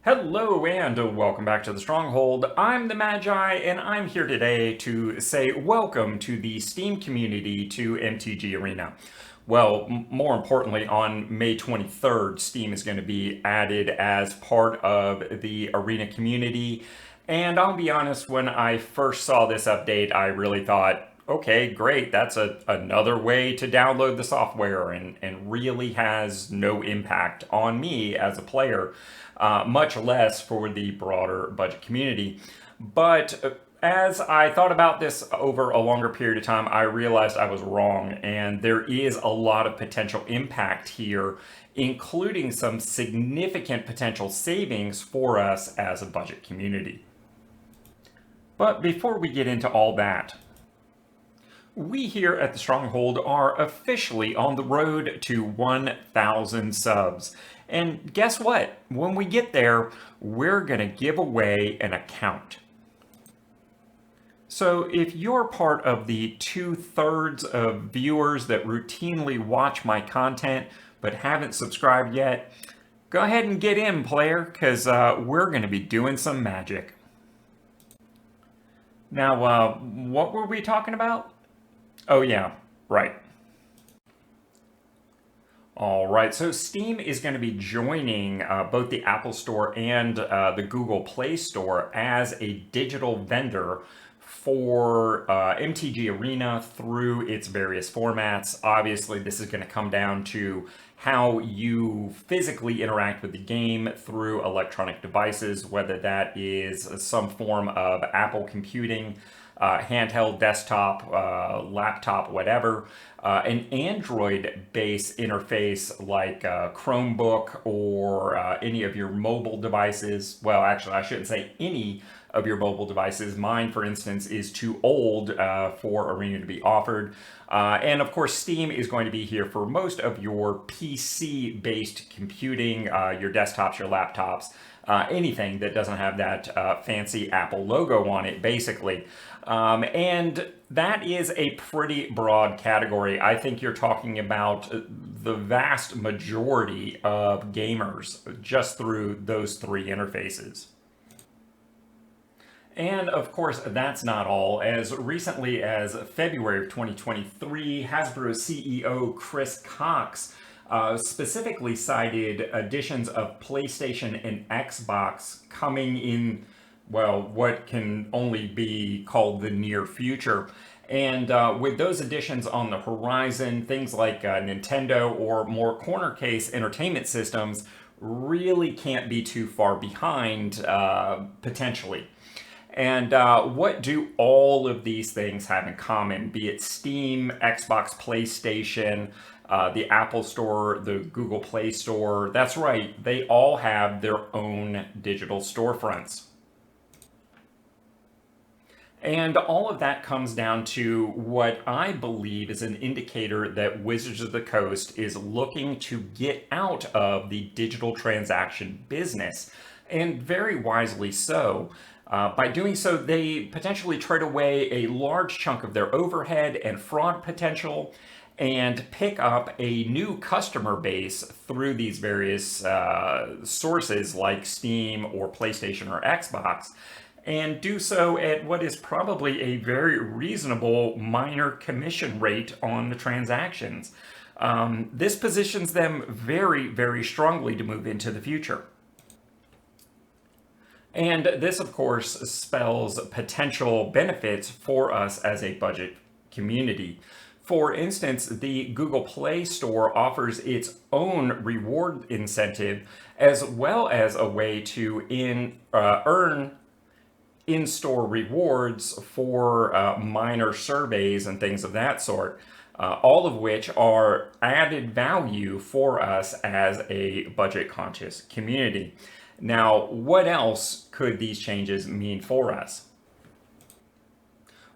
Hello and welcome back to the Stronghold. I'm the Magi and I'm here today to say welcome to the Steam community to MtG Arena. Well, more importantly, on May 23rd, Steam is going to be added as part of the Arena community. And I'll be honest, when I first saw this update, I really thought, okay, great, that's another way to download the software and really has no impact on me as a player, much less for the broader budget community. But as I thought about this over a longer period of time, I realized I was wrong, and there is a lot of potential impact here, including some significant potential savings for us as a budget community. But before we get into all that, we here at the Stronghold are officially on the road to 1,000 subs. And guess what? When we get there, we're going to give away an account. So if you're part of the 2/3 of viewers that routinely watch my content but haven't subscribed yet, go ahead and get in, player, because we're going to be doing some magic. Now, what were we talking about? Oh yeah, right. All right, so Steam is going to be joining both the Apple Store and the Google Play Store as a digital vendor for MtG Arena through its various formats. Obviously, this is going to come down to how you physically interact with the game through electronic devices, whether that is some form of Apple computing, handheld, desktop, laptop, whatever, an Android-based interface like Chromebook or any of your mobile devices. Well, actually, I shouldn't say any of your mobile devices. Mine, for instance, is too old for Arena to be offered. And of course, Steam is going to be here for most of your PC-based computing, your desktops, your laptops, anything that doesn't have that fancy Apple logo on it, basically. And that is a pretty broad category. I think you're talking about the vast majority of gamers just through those three interfaces. And of course, that's not all. As recently as February of 2023, Hasbro CEO Chris Cox specifically cited editions of PlayStation and Xbox coming in, well, what can only be called the near future. And with those additions on the horizon, things like Nintendo or more corner case entertainment systems really can't be too far behind, potentially. And what do all of these things have in common, be it Steam, Xbox, PlayStation, the Apple Store, the Google Play Store? That's right, they all have their own digital storefronts. And all of that comes down to what I believe is an indicator that Wizards of the Coast is looking to get out of the digital transaction business, and very wisely so. By doing so, they potentially trade away a large chunk of their overhead and fraud potential and pick up a new customer base through these various sources like Steam or PlayStation or Xbox, and do so at what is probably a very reasonable minor commission rate on the transactions. This positions them very, very strongly to move into the future. And this, of course, spells potential benefits for us as a budget community. For instance, the Google Play Store offers its own reward incentive as well as a way to earn in-store rewards for minor surveys and things of that sort, all of which are added value for us as a budget-conscious community. Now, what else could these changes mean for us?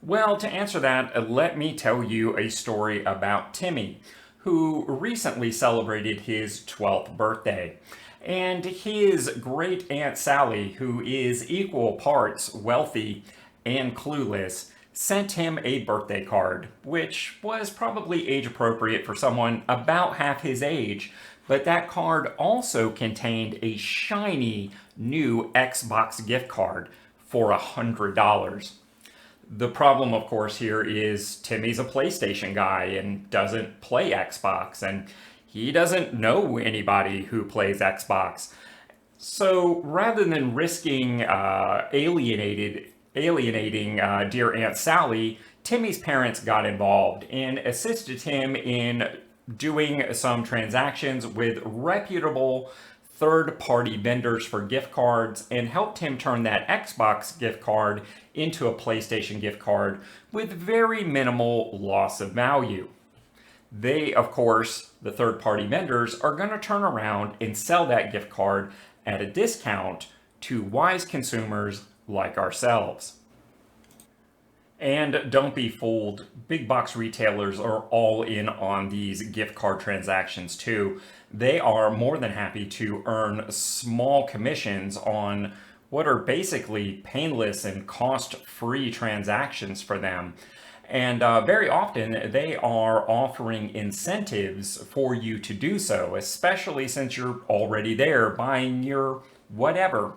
Well, to answer that, let me tell you a story about Timmy, who recently celebrated his 12th birthday. And his great Aunt Sally, who is equal parts wealthy and clueless, sent him a birthday card, which was probably age appropriate for someone about half his age, but that card also contained a shiny new Xbox gift card for $100. The problem, of course, here is Timmy's a PlayStation guy and doesn't play Xbox, and he doesn't know anybody who plays Xbox. So rather than risking alienating dear Aunt Sally, Timmy's parents got involved and assisted him in doing some transactions with reputable third-party vendors for gift cards and helped him turn that Xbox gift card into a PlayStation gift card with very minimal loss of value. They, of course, the third-party vendors, are going to turn around and sell that gift card at a discount to wise consumers like ourselves. And don't be fooled, big box retailers are all in on these gift card transactions too. They are more than happy to earn small commissions on what are basically painless and cost-free transactions for them. And very often they are offering incentives for you to do so, especially since you're already there buying your whatever.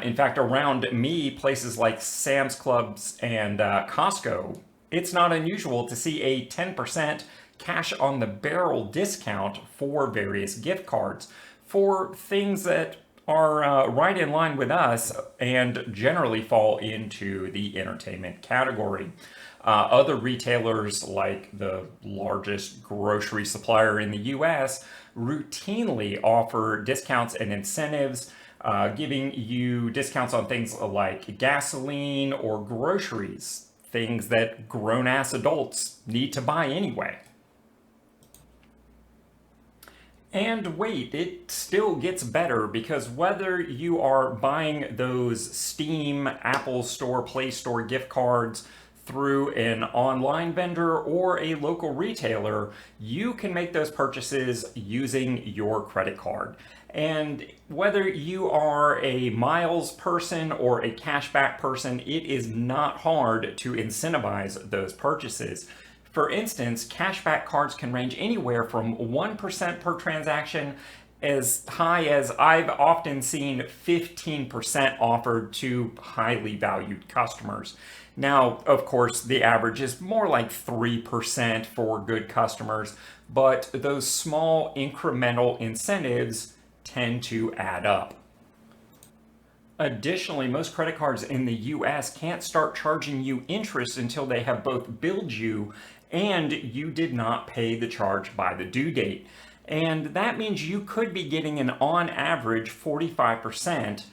In fact, around me, places like Sam's Clubs and Costco, it's not unusual to see a 10% cash on the barrel discount for various gift cards for things that are right in line with us and generally fall into the entertainment category. Other retailers, like the largest grocery supplier in the US, routinely offer discounts and incentives, giving you discounts on things like gasoline or groceries, things that grown-ass adults need to buy anyway. And wait, it still gets better, because whether you are buying those Steam, Apple Store, Play Store gift cards through an online vendor or a local retailer, you can make those purchases using your credit card. And whether you are a miles person or a cashback person, it is not hard to incentivize those purchases. For instance, cashback cards can range anywhere from 1% per transaction as high as I've often seen 15% offered to highly valued customers. Now, of course, the average is more like 3% for good customers, but those small incremental incentives tend to add up. Additionally, most credit cards in the US can't start charging you interest until they have both billed you and you did not pay the charge by the due date. And that means you could be getting an on average 45%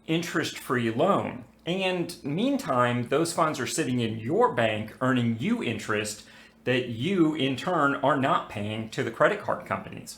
interest-free loan. And meantime, those funds are sitting in your bank earning you interest that you in turn are not paying to the credit card companies.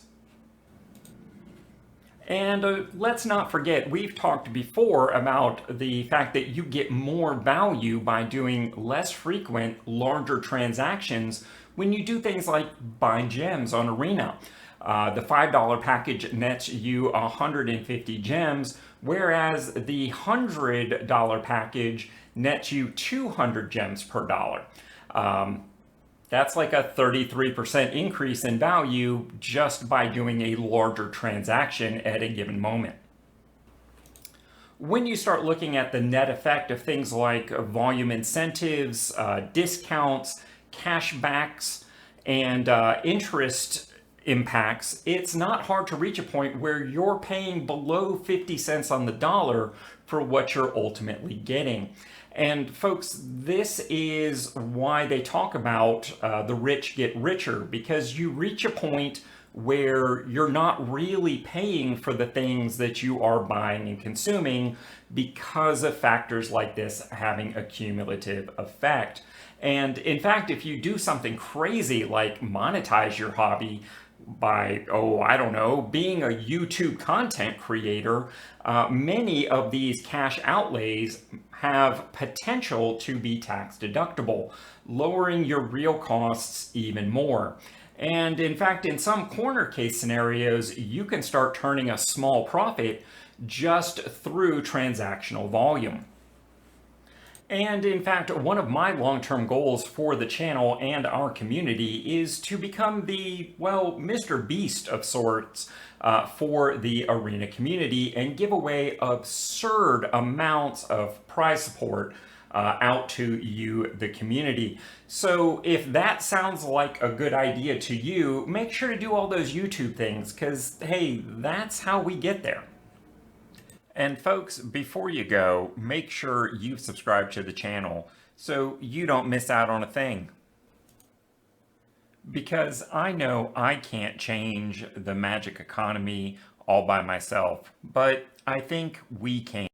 And let's not forget, we've talked before about the fact that you get more value by doing less frequent, larger transactions when you do things like buy gems on Arena. The $5 package nets you 150 gems, whereas the $100 package nets you 200 gems per dollar. That's like a 33% increase in value just by doing a larger transaction at a given moment. When you start looking at the net effect of things like volume incentives, discounts, cashbacks, and interest impacts, it's not hard to reach a point where you're paying below 50 cents on the dollar for what you're ultimately getting. And folks, this is why they talk about the rich get richer, because you reach a point where you're not really paying for the things that you are buying and consuming because of factors like this having a cumulative effect. And in fact, if you do something crazy like monetize your hobby by, I don't know, being a YouTube content creator, many of these cash outlays have potential to be tax deductible, lowering your real costs even more. And in fact, in some corner case scenarios, you can start turning a small profit just through transactional volume. And in fact, one of my long-term goals for the channel and our community is to become the, well, Mr. Beast of sorts for the arena community and give away absurd amounts of prize support out to you, the community. So if that sounds like a good idea to you, make sure to do all those YouTube things, because hey, that's how we get there. And folks, before you go, make sure you subscribe to the channel so you don't miss out on a thing. Because I know I can't change the magic economy all by myself, but I think we can.